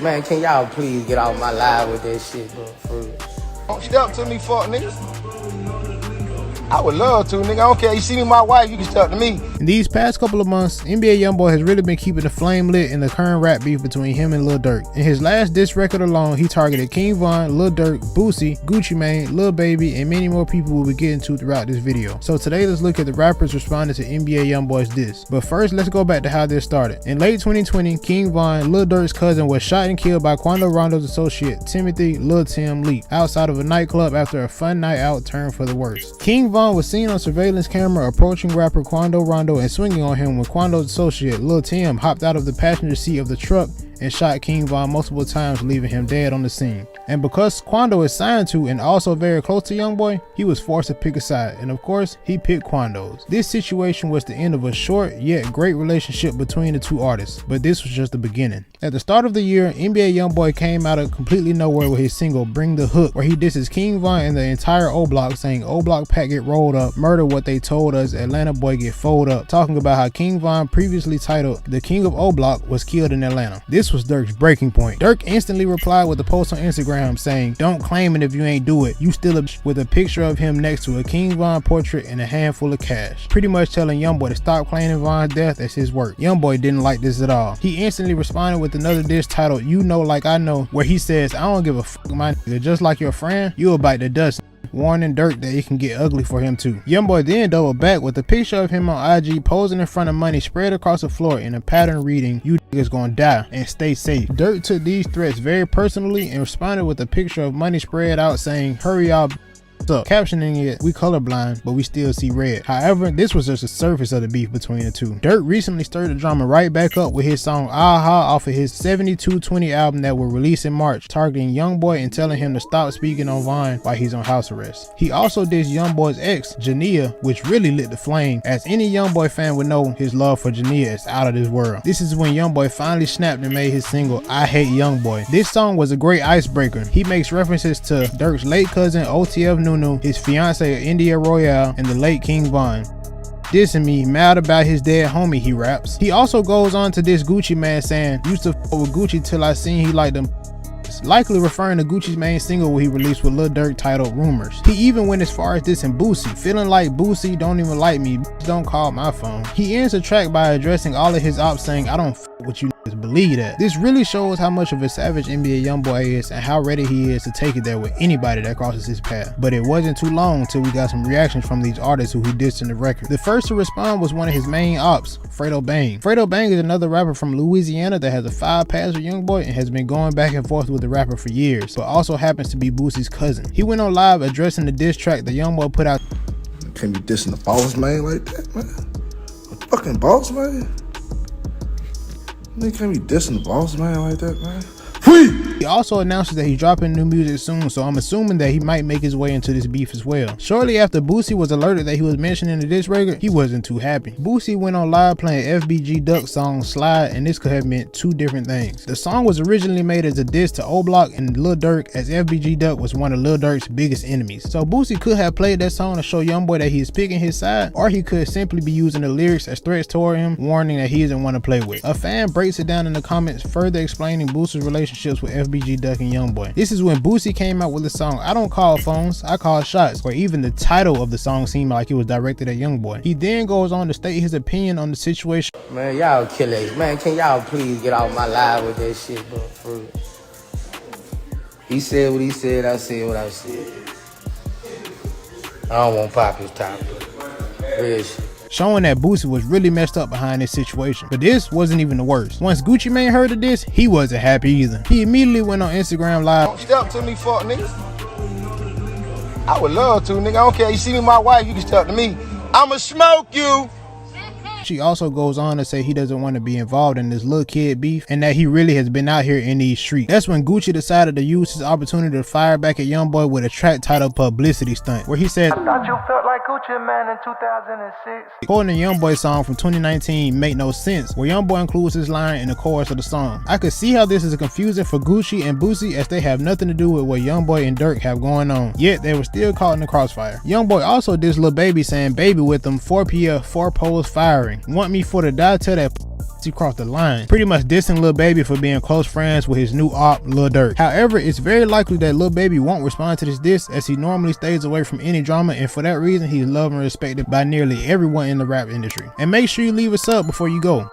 Man, can y'all please get off my live with that shit, bro? For real. Don't step to me, fuck niggas. I would love to, nigga. I don't care. You see me, my wife, you can step to me. In these past couple of months, NBA Youngboy has really been keeping the flame lit in the current rap beef between him and Lil Durk. In his last diss record alone, he targeted King Von, Lil Durk, Boosie, Gucci Mane, Lil Baby, and many more people we'll be getting to throughout this video. So today, let's look at the rappers responding to NBA Youngboy's diss. But first, let's go back to how this started. In late 2020, King Von, Lil Durk's cousin, was shot and killed by Quando Rondo's associate, Timothy Lil Tim Lee, outside of a nightclub after a fun night out turned for the worst. King Von was seen on surveillance camera approaching rapper Quando Rondo and swinging on him when Quando's associate Lil Tim hopped out of the passenger seat of the truck and shot King Von multiple times, leaving him dead on the scene. And because Quando is signed to and also very close to Youngboy, he was forced to pick a side, and of course, he picked Quando's. This situation was the end of a short yet great relationship between the two artists, but this was just the beginning. At the start of the year, NBA Youngboy came out of completely nowhere with his single Bring the Hook, where he disses King Von and the entire O Block, saying O Block pack get rolled up, murder what they told us, Atlanta boy get folded up, talking about how King Von, previously titled The King of O Block, was killed in Atlanta. This was Durk's breaking point. Durk instantly replied with a post on Instagram saying, "Don't claim it if you ain't do it. You still a bitch," with a picture of him next to a King Von portrait and a handful of cash. Pretty much telling Youngboy to stop claiming Von's death as his work. Youngboy didn't like this at all. He instantly responded with another diss titled You Know Like I Know, where he says, "I don't give a fuck, my nigga. Just like your friend, you'll bite the dust," warning Durk that it can get ugly for him too. Youngboy then doubled back with a picture of him on IG posing in front of money spread across the floor in a pattern reading, "You niggas gonna die and stay safe." Durk took these threats very personally and responded with a picture of money spread out saying, "Hurry y'all up," captioning it, "We colorblind, but we still see red." However, this was just the surface of the beef between the two. Durk recently stirred the drama right back up with his song Aha off of his 7220 album that will release in March, targeting Youngboy and telling him to stop speaking on Vine while he's on house arrest. He also dissed Youngboy's ex, Jania, which really lit the flame, as any Youngboy fan would know his love for Jania is out of this world. This is when Youngboy finally snapped and made his single I Hate Youngboy. This song was a great icebreaker. He makes references to Durk's late cousin OTF Nunu, his fiance India Royale, and the late King Von. Dissing me, mad about his dead homie, he raps. He also goes on to diss Gucci Mane, saying, "Used to f with Gucci till I seen he liked them," likely referring to Gucci's main single he released with Lil Durk titled Rumors. He even went as far as dissing Boosie, feeling like Boosie don't even like me, don't call my phone. He ends the track by addressing all of his ops saying, "I don't f with you niggas, believe that." This really shows how much of a savage NBA Youngboy is and how ready he is to take it there with anybody that crosses his path. But it wasn't too long till we got some reactions from these artists who he dissed in the record. The first to respond was one of his main ops, Fredo Bang. Fredo Bang is another rapper from Louisiana that has a 5 pass with Youngboy and has been going back and forth with the rapper for years, but also happens to be Boosie's cousin. He went on live addressing the diss track that Youngboy put out. Can't be dissing the boss man like that, man. A fucking boss man. Nigga can't be dissing the boss man like that, man. He also announces that he's dropping new music soon, so I'm assuming that he might make his way into this beef as well. Shortly after Boosie was alerted that he was mentioned in the diss record, he wasn't too happy. Boosie went on live playing FBG Duck's song Slide, and this could have meant two different things. The song was originally made as a diss to O Block and Lil Durk, as FBG Duck was one of Lil Durk's biggest enemies. So Boosie could have played that song to show Youngboy that he's picking his side, or he could simply be using the lyrics as threats toward him, warning that he isn't one to play with. A fan breaks it down in the comments, further explaining Boosie's relationships with FBG Duck and Youngboy. This is when Boosie came out with the song I Don't Call Phones, I Call Shots, where even the title of the song seemed like it was directed at Youngboy. He then goes on to state his opinion on the situation. Man, y'all killers. Man, can y'all please get off my live with that shit, bro? For real. He said what he said, I said what I said. I don't want to pop his top, but real shit. Showing that Boosie was really messed up behind this situation. But this wasn't even the worst. Once Gucci Mane heard of this, he wasn't happy either. He immediately went on Instagram live. Don't step to me, fuck niggas. I would love to, nigga. I don't care. You see me, my wife, you can step to me. I'ma smoke you. She also goes on to say he doesn't want to be involved in this little kid beef and that he really has been out here in these streets. That's when Gucci decided to use his opportunity to fire back at Youngboy with a track titled Publicity Stunt, where he said, "I thought you felt like Gucci Man in 2006. Quoting the Youngboy song from 2019 Make No Sense, where Youngboy includes his line in the chorus of the song. I could see how this is confusing for Gucci and Boosie, as they have nothing to do with what Youngboy and Durk have going on, yet they were still caught in the crossfire. Youngboy also dissed Lil Baby, saying baby with them 4 PF 4 poles firing. Want me for to die, tell that he crossed the line, pretty much dissing Lil Baby for being close friends with his new op, Lil Durk. However, it's very likely that Lil Baby won't respond to this diss, as he normally stays away from any drama, and for that reason he's loved and respected by nearly everyone in the rap industry. And make sure you leave a sub before you go.